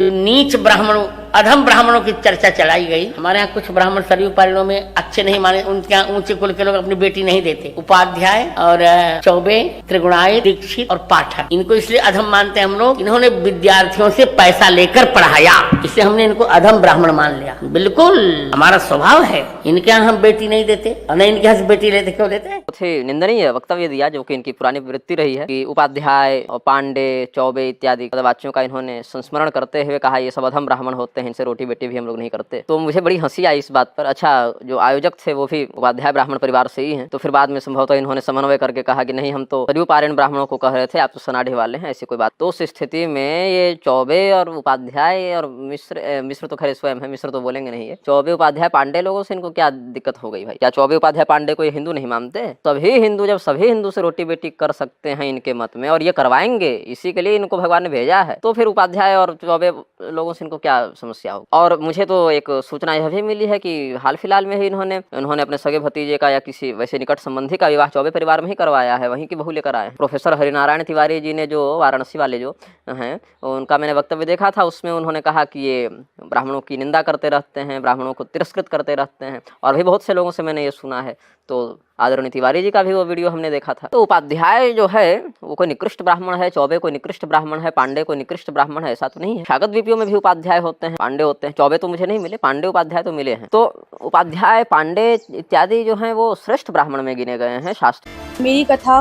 नीच ब्राह्मणों, अधम ब्राह्मणों की चर्चा चलाई गई। हमारे यहाँ कुछ ब्राह्मण सरयू पारणों में अच्छे नहीं माने, उनके यहाँ ऊंचे कुल के लोग अपनी बेटी नहीं देते। उपाध्याय और चौबे, त्रिगुणायत, दीक्षित और पाठक, इनको इसलिए अधम मानते हैं हम लोग। इन्होंने विद्यार्थियों से पैसा लेकर पढ़ाया, इसलिए हमने इनको अधम ब्राह्मण मान लिया। बिल्कुल हमारा स्वभाव है, इनके यहाँ हम बेटी नहीं देते और न इनके यहाँ से बेटी लेते। क्यों देते हैं? निंदनीय वक्तव्य दिया जो कि इनकी पुरानी वृत्ति रही है कि उपाध्याय और पांडे, चौबे इत्यादि पदवाच्यों का इन्होंने संस्मरण करते हुए कहा ये सब अधम ब्राह्मण होते हैं, इनसे रोटी बेटी भी हम लोग नहीं करते। तो मुझे बड़ी हंसी आई इस बात पर। अच्छा, जो आयोजक थे वो भी उपाध्याय ब्राह्मण परिवार से ही हैं, तो फिर बाद में संभवतः इन्होंने समन्वय करके कहा कि नहीं, हम तो सरयू पारण ब्राह्मणों को कह रहे थे, आप तो सनाढ़े वाले हैं, ऐसी कोई बात। तो उस स्थिति में ये चौबे और उपाध्याय और मिश्र तो खैर स्वयं है, मिश्र तो बोलेंगे नहीं है, चौबे उपाध्याय पांडे लोगों से इनको क्या दिक्कत हो गई भाई? क्या चौबे उपाध्याय पांडे को ये हिंदू नहीं मानते? सभी हिंदू, जब सभी हिंदू से रोटी बेटी कर सकते हैं इनके मत में, और ये करवाएंगे, इसी के लिए इनको भगवान ने भेजा है, तो फिर उपाध्याय और चौबे लोगों से इनको क्या समस्या हो? और मुझे तो एक सूचना यह भी मिली है कि हाल फिलहाल में ही इन्होंने अपने सगे भतीजे का या किसी वैसे निकट संबंधी का विवाह चौबे परिवार में ही करवाया है, वहीं की बहू लेकर आए हैं। प्रोफेसर हरिनारायण तिवारी जी ने, जो वाराणसी वाले जो हैं, उनका मैंने वक्तव्य देखा था, उसमें उन्होंने कहा कि ये ब्राह्मणों की निंदा करते रहते हैं, ब्राह्मणों को तिरस्कृत करते रहते हैं, और भी बहुत से लोगों से मैंने ये सुना है। तो आदरणीय तिवारी जी का भी वो वीडियो हमने देखा था। तो उपाध्याय जो है वो कोई निकृष्ट ब्राह्मण है, चौबे कोई निकृष्ट ब्राह्मण है, पांडे कोई निकृष्ट ब्राह्मण है, ऐसा तो नहीं है। शागत द्वीपियों में भी उपाध्याय होते हैं, पांडे होते हैं, चौबे तो मुझे नहीं मिले, पांडे उपाध्याय तो मिले हैं। तो उपाध्याय, पांडे इत्यादि जो हैं वो श्रेष्ठ ब्राह्मण में गिने गए हैं शास्त्र। मेरी कथा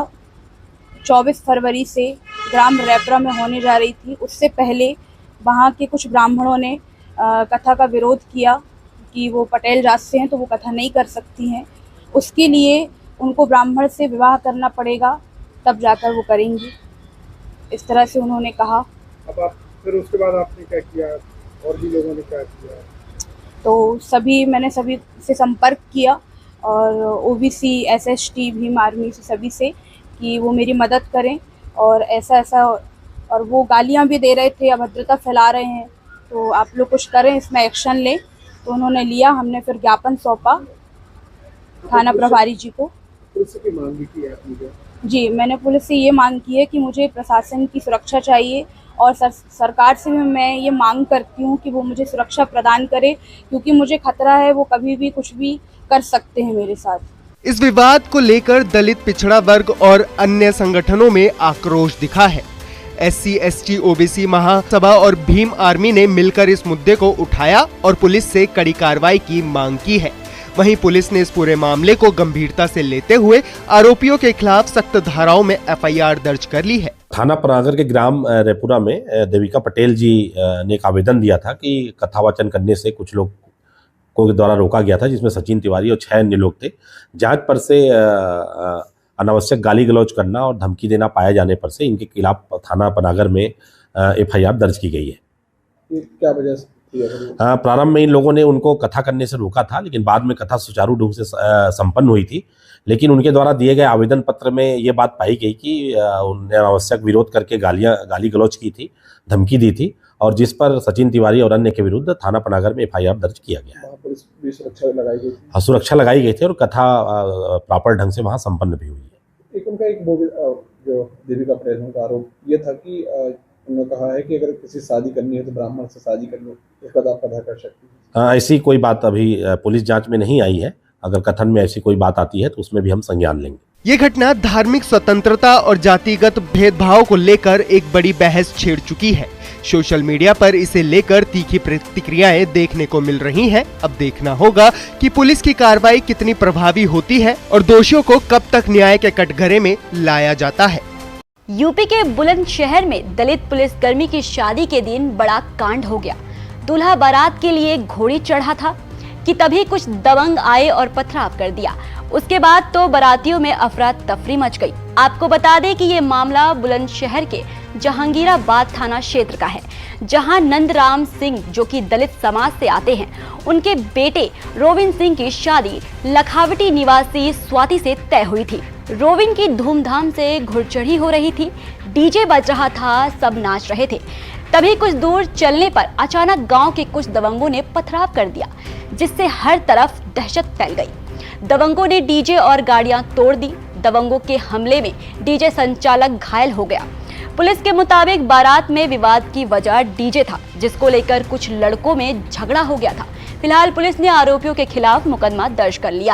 24 फरवरी से ग्राम रैपरा में होने जा रही थी। उससे पहले वहाँ के कुछ ब्राह्मणों ने कथा का विरोध किया कि वो पटेल जात से हैं तो वो कथा नहीं कर सकती हैं, उसके लिए उनको ब्राह्मण से विवाह करना पड़ेगा, तब जाकर वो करेंगी, इस तरह से उन्होंने कहा। अब आप फिर उसके बाद आपने क्या किया और भी लोगों ने क्या किया? तो मैंने सभी से संपर्क किया और ओबीसी, एसएसटी, भीम आर्मी से सभी से कि वो मेरी मदद करें, और ऐसा और वो गालियां भी दे रहे थे, अभद्रता फैला रहे हैं, तो आप लोग कुछ करें, इसमें एक्शन लें। तो उन्होंने लिया, हमने फिर ज्ञापन सौंपा थाना प्रभारी जी को। पुलिस की मांग की है आपने? जी, मैंने पुलिस से ये मांग की है कि मुझे प्रशासन की सुरक्षा चाहिए, और सरकार से भी मैं ये मांग करती हूँ कि वो मुझे सुरक्षा प्रदान करे, क्योंकि मुझे खतरा है, वो कभी भी कुछ भी कर सकते हैं मेरे साथ। इस विवाद को लेकर दलित पिछड़ा वर्ग और अन्य संगठनों में आक्रोश दिखा है। SC, ST, OBC महासभा और भीम आर्मी ने मिलकर इस मुद्दे को उठाया और पुलिस से कड़ी कार्रवाई की मांग की है। वहीं पुलिस ने इस पूरे मामले को गंभीरता से लेते हुए आरोपियों के खिलाफ सख्त धाराओं में FIR दर्ज कर ली है। थाना पनागर के ग्राम रेपुरा में देविका पटेल जी ने एक आवेदन दिया था कि कथावाचन करने से कुछ लोग को द्वारा रोका गया था, जिसमें सचिन तिवारी और 6 अन्य लोग थे। जांच पर से अनावश्यक गाली गलौज करना और धमकी देना पाए जाने पर से इनके खिलाफ थाना पनागर में FIR दर्ज की गई है। क्या वजह से? प्रारंभ में इन लोगों ने उनको कथा करने से रोका था, लेकिन बाद में कथा सुचारू रूप से संपन्न हुई थी। लेकिन उनके द्वारा दिए गए आवेदन पत्र में ये बात पाई गई कि उन्होंने अनावश्यक विरोध करके गाली गलौज की थी, धमकी दी थी, और जिस पर सचिन तिवारी और अन्य के विरुद्ध थाना पनागर में FIR दर्ज किया गया है। पुलिस भी सुरक्षा लगाई गई थी? हाँ, सुरक्षा लगाई गई थी और कथा प्रॉपर ढंग से वहाँ संपन्न भी हुई है। उनका जो देविका पटेल का आरोप ये था कि उन्होंने कहा है कि अगर किसी शादी करनी है तो ब्राह्मण से शादी कर लो, उसका तो आप पता कर सकते हैं। ऐसी कोई बात अभी पुलिस जांच में नहीं आई है। अगर कथन में ऐसी कोई बात आती है तो उसमें भी हम संज्ञान लेंगे। ये घटना धार्मिक स्वतंत्रता और जातिगत भेदभाव को लेकर एक बड़ी बहस छेड़ चुकी है। सोशल मीडिया पर इसे लेकर तीखी प्रतिक्रियाएं देखने को मिल रही हैं। अब देखना होगा कि पुलिस की कार्रवाई कितनी प्रभावी होती है और दोषियों को कब तक न्याय के कटघरे में लाया जाता है। यूपी के बुलंदशहर में दलित पुलिसकर्मी की शादी के दिन बड़ा कांड हो गया। दूल्हा बारात के लिए घोड़ी चढ़ा था कि तभी कुछ दबंग आए और पथराव कर दिया। उसके बाद तो बारातियों में अफरा तफरी मच गई। आपको बता दें कि ये मामला बुलंदशहर के जहांगीराबाद थाना क्षेत्र का है, जहां नंदराम सिंह, जो कि दलित समाज से आते हैं, उनके बेटे रोविन सिंह की शादी लखावटी निवासी स्वाति से तय हुई थी। रोविन की धूमधाम से घुड़चढ़ी हो रही थी, डीजे बज रहा था, सब नाच रहे थे। तभी कुछ दूर चलने पर अचानक गांव के कुछ दबंगों ने पथराव कर दिया, जिससे हर तरफ दहशत फैल गई। दबंगों ने डीजे और गाड़ियां तोड़ दी। दबंगों के हमले में डीजे संचालक घायल हो गया। पुलिस के मुताबिक बारात में विवाद की वजह डीजे था, जिसको लेकर कुछ लड़कों में झगड़ा हो गया था। फिलहाल पुलिस ने आरोपियों के खिलाफ मुकदमा दर्ज कर लिया है।